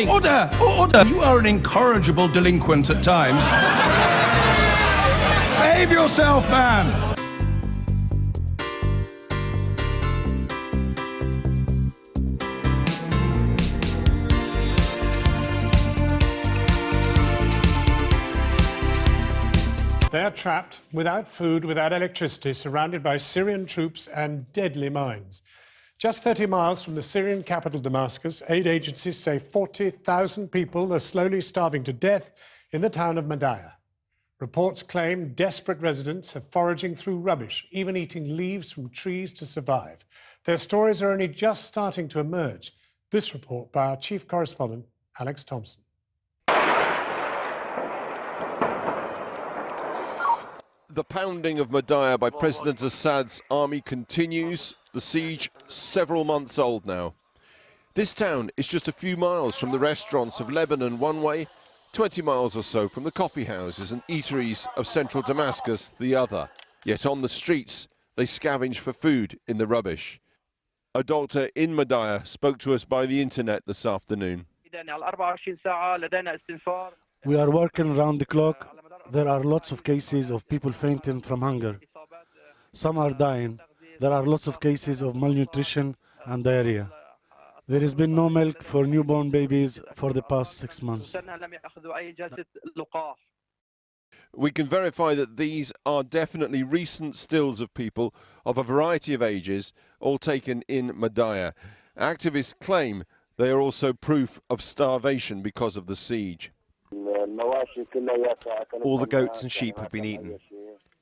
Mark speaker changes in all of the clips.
Speaker 1: Order! Order! You are an incorrigible delinquent at times. Behave yourself, man!
Speaker 2: They are trapped without food, without electricity, surrounded by Syrian troops and deadly mines. Just 30 miles from the Syrian capital, Damascus, aid agencies say 40,000 people are slowly starving to death in the town of Madaya. Reports claim desperate residents are foraging through rubbish, even eating leaves from trees to survive. Their stories are only just starting to emerge. This report by our chief correspondent, Alex Thompson.
Speaker 3: The pounding of Madaya by President Assad's army continues, the siege several months old now. This town is just a few miles from the restaurants of Lebanon one way, 20 miles or so from the coffee houses and eateries of central Damascus the other. Yet on the streets, they scavenge for food in the rubbish. A doctor in Madaya spoke to us by the internet this afternoon.
Speaker 4: We are working around the clock. There are lots of cases of people fainting from hunger. Some are dying. There are lots of cases of malnutrition and diarrhea. There has been no milk for newborn babies for the past 6 months.
Speaker 3: We can verify that these are definitely recent stills of people of a variety of ages, all taken in Madaya. Activists claim they are also proof of starvation because of the siege.
Speaker 5: All the goats and sheep have been eaten.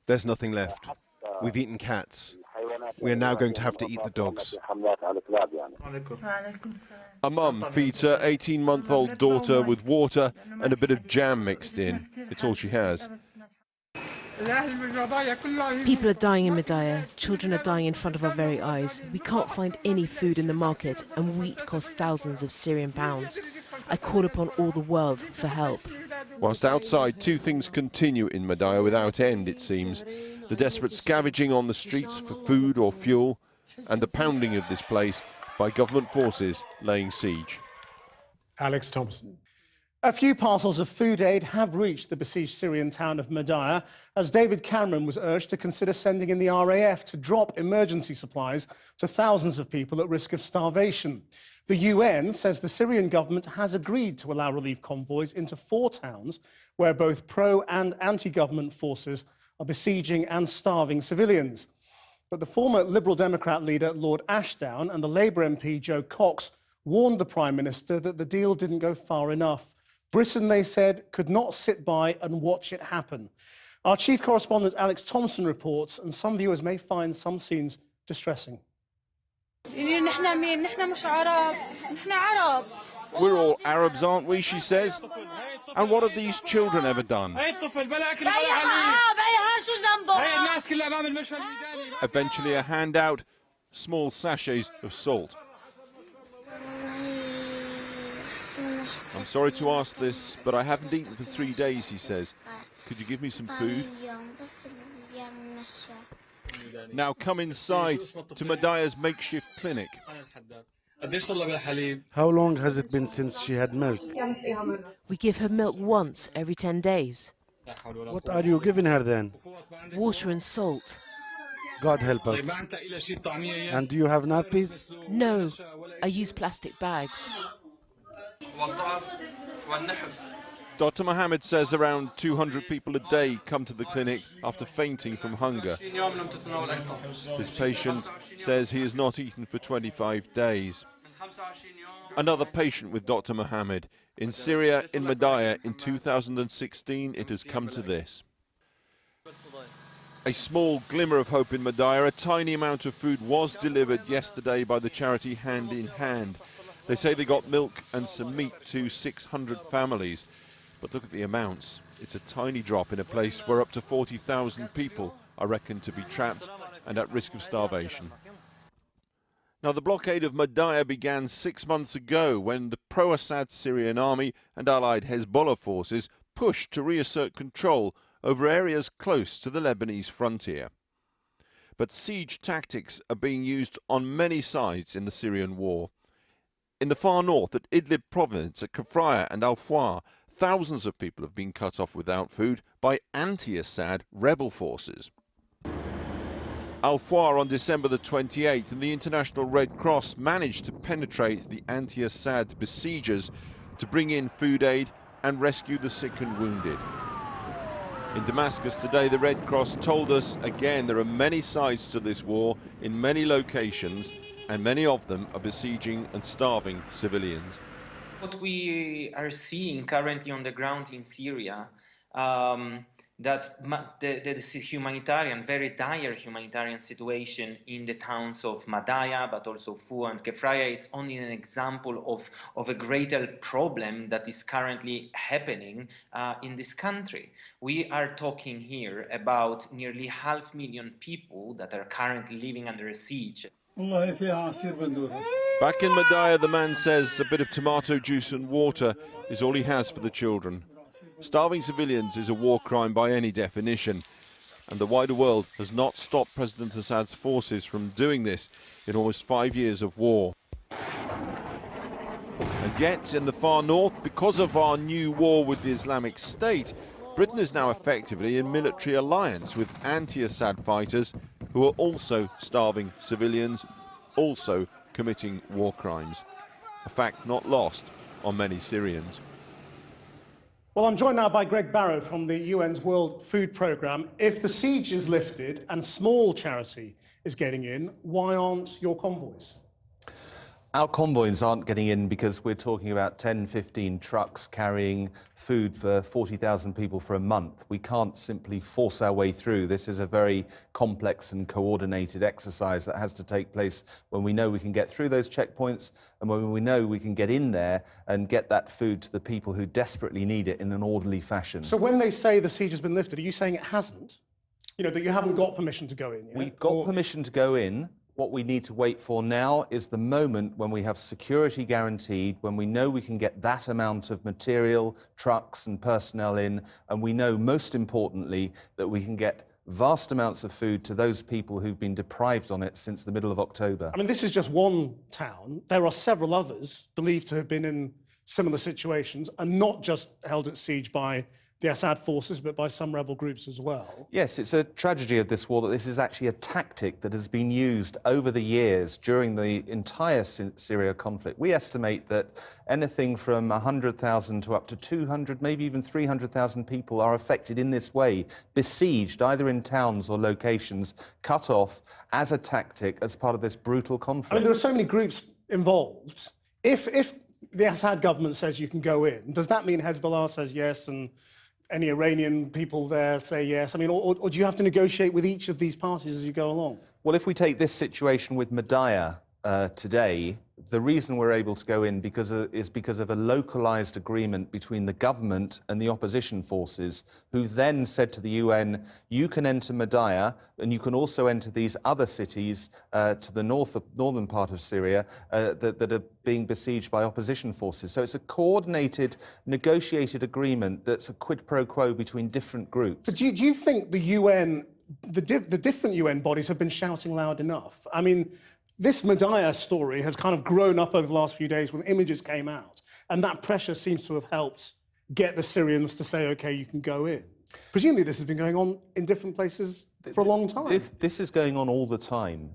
Speaker 5: There's nothing left. We've eaten cats. We are now going to have to eat the dogs.
Speaker 3: A mum feeds her 18-month-old daughter with water and a bit of jam mixed in. It's all she has.
Speaker 6: People are dying in Madaya. Children are dying in front of our very eyes. We can't find any food in the market, and wheat costs thousands of Syrian pounds. I call upon all the world for help.
Speaker 3: Whilst outside, two things continue in Madaya without end, it seems. The desperate scavenging on the streets for food or fuel, and the pounding of this place by government forces laying siege.
Speaker 2: Alex Thompson.
Speaker 7: A few parcels of food aid have reached the besieged Syrian town of Madaya, as David Cameron was urged to consider sending in the RAF to drop emergency supplies to thousands of people at risk of starvation. The UN says the Syrian government has agreed to allow relief convoys into 4 towns where both pro- and anti-government forces are besieging and starving civilians. But the former Liberal Democrat leader, Lord Ashdown, and the Labour MP, Joe Cox, warned the Prime Minister that the deal didn't go far enough. Britain, they said, could not sit by and watch it happen. Our chief correspondent, Alex Thompson, reports, and some viewers may find some scenes distressing.
Speaker 3: We're all Arabs, aren't we, she says. And what have these children ever done? Eventually a handout, small sachets of salt. I'm sorry to ask this, but I haven't eaten for 3 days, he says. Could you give me some food? Now come inside to Madaya's makeshift clinic.
Speaker 4: How long has it been since she had milk?
Speaker 6: We give her milk once every 10 days.
Speaker 4: What are you giving her then?
Speaker 6: Water and salt.
Speaker 4: God help us. And do you have nappies?
Speaker 6: No, I use plastic bags.
Speaker 3: Dr. Mohammed says around 200 people a day come to the clinic after fainting from hunger. This patient says he has not eaten for 25 days. Another patient with Dr. Mohammed. In Syria, in Madaya, in 2016, it has come to this. A small glimmer of hope in Madaya. A tiny amount of food was delivered yesterday by the charity Hand in Hand. They say they got milk and some meat to 600 families. But look at the amounts. It's a tiny drop in a place where up to 40,000 people are reckoned to be trapped and at risk of starvation. Now, the blockade of Madaya began 6 months ago when the pro-Assad Syrian army and allied Hezbollah forces pushed to reassert control over areas close to the Lebanese frontier. But siege tactics are being used on many sides in the Syrian war. In the far north, at Idlib province, at Kafraya and Al-Fawr, thousands of people have been cut off without food by anti-Assad rebel forces. Al-Fawr on December the 28th, and the International Red Cross managed to penetrate the anti-Assad besiegers to bring in food aid and rescue the sick and wounded. In Damascus today, the Red Cross told us again there are many sides to this war in many locations, and many of them are besieging and starving civilians.
Speaker 8: What we are seeing currently on the ground in Syria, that the humanitarian, very dire humanitarian situation in the towns of Madaya, but also Fu and Kefraya is only an example of a greater problem that is currently happening in this country. We are talking here about nearly 500,000 people that are currently living under a siege.
Speaker 3: Back in Madaya, the man says a bit of tomato juice and water is all he has for the children. Starving civilians is a war crime by any definition, and the wider world has not stopped President Assad's forces from doing this in almost 5 years of war. And yet, in the far north, because of our new war with the Islamic State, Britain is now effectively in military alliance with anti-Assad fighters who are also starving civilians, also committing war crimes. A fact not lost on many Syrians.
Speaker 7: Well, I'm joined now by Greg Barrow from the UN's World Food Programme. If the siege is lifted and small charity is getting in, why aren't your convoys?
Speaker 9: Our convoys aren't getting in because we're talking about 10, 15 trucks carrying food for 40,000 people for a month. We can't simply force our way through. This is a very complex and coordinated exercise that has to take place when we know we can get through those checkpoints and when we know we can get in there and get that food to the people who desperately need it in an orderly fashion.
Speaker 7: So when they say the siege has been lifted, are you saying it hasn't? You know, that you haven't got permission to go in yet?
Speaker 9: We've got permission to go in. What we need to wait for now is the moment when we have security guaranteed, when we know we can get that amount of material, trucks and personnel in, and we know, most importantly, that we can get vast amounts of food to those people who've been deprived on it since the middle of October.
Speaker 7: I mean, this is just one town. There are several others believed to have been in similar situations and not just held at siege by the Assad forces, but by some rebel groups as well.
Speaker 9: Yes, it's a tragedy of this war that this is actually a tactic that has been used over the years during the entire Syria conflict. We estimate that anything from 100,000 to up to 200, maybe even 300,000 people are affected in this way, besieged either in towns or locations, cut off as a tactic as part of this brutal conflict.
Speaker 7: I mean, there are so many groups involved. If the Assad government says you can go in, does that mean Hezbollah says yes and any Iranian people there say yes? I mean, or do you have to negotiate with each of these parties as you go along?
Speaker 9: Well, if we take this situation with Madaya today, the reason we're able to go in is because of a localized agreement between the government and the opposition forces, who then said to the UN, you can enter Madaya and you can also enter these other cities to the northern part of Syria that are being besieged by opposition forces. So it's a coordinated, negotiated agreement that's a quid pro quo between different groups.
Speaker 7: But do you think the UN, the different UN bodies have been shouting loud enough? I mean, this Madaya story has kind of grown up over the last few days when images came out, and that pressure seems to have helped get the Syrians to say, OK, you can go in. Presumably this has been going on in different places for a long time.
Speaker 9: This is going on all the time,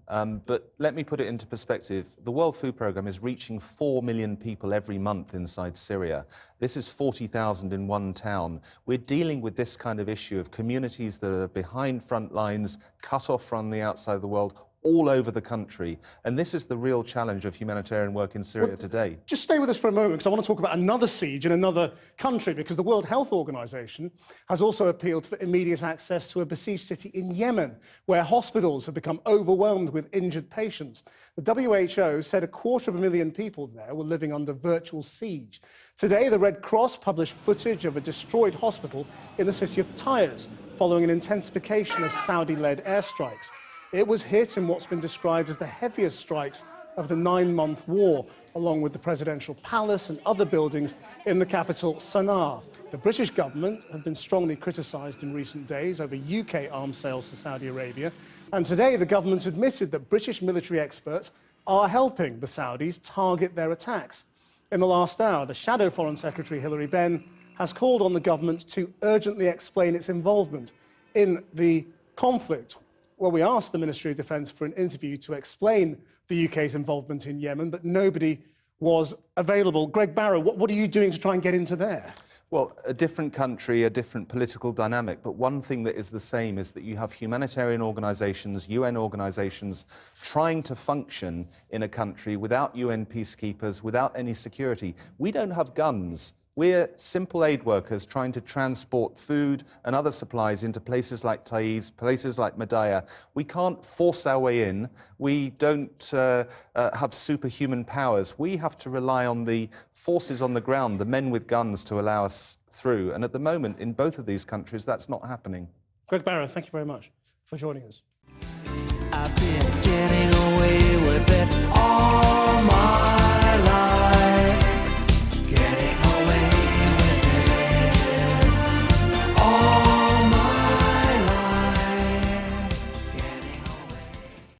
Speaker 9: but let me put it into perspective. The World Food Programme is reaching 4 million people every month inside Syria. This is 40,000 in one town. We're dealing with this kind of issue of communities that are behind front lines, cut off from the outside of the world, all over the country. And this is the real challenge of humanitarian work in Syria today.
Speaker 7: Just stay with us for a moment, because I want to talk about another siege in another country, because the World Health Organization has also appealed for immediate access to a besieged city in Yemen, where hospitals have become overwhelmed with injured patients. The WHO said 250,000 people there were living under virtual siege. Today, the Red Cross published footage of a destroyed hospital in the city of Tyres, following an intensification of Saudi-led airstrikes. It was hit in what's been described as the heaviest strikes of the 9-month war, along with the presidential palace and other buildings in the capital, Sana'a. The British government have been strongly criticised in recent days over UK arms sales to Saudi Arabia, and today the government admitted that British military experts are helping the Saudis target their attacks. In the last hour, the Shadow Foreign Secretary Hilary Benn has called on the government to urgently explain its involvement in the conflict. Well, we asked the Ministry of Defence for an interview to explain the UK's involvement in Yemen, but nobody was available. Greg Barrow, what are you doing to try and get into there?
Speaker 9: Well, a different country, a different political dynamic, but one thing that is the same is that you have humanitarian organisations, UN organisations, trying to function in a country without UN peacekeepers, without any security. We don't have guns. We're simple aid workers trying to transport food and other supplies into places like Taiz, places like Madaya. We can't force our way in. We don't have superhuman powers. We have to rely on the forces on the ground, the men with guns, to allow us through. And at the moment, in both of these countries, that's not happening.
Speaker 7: Greg Barrow, thank you very much for joining us.
Speaker 10: I've been getting away with it all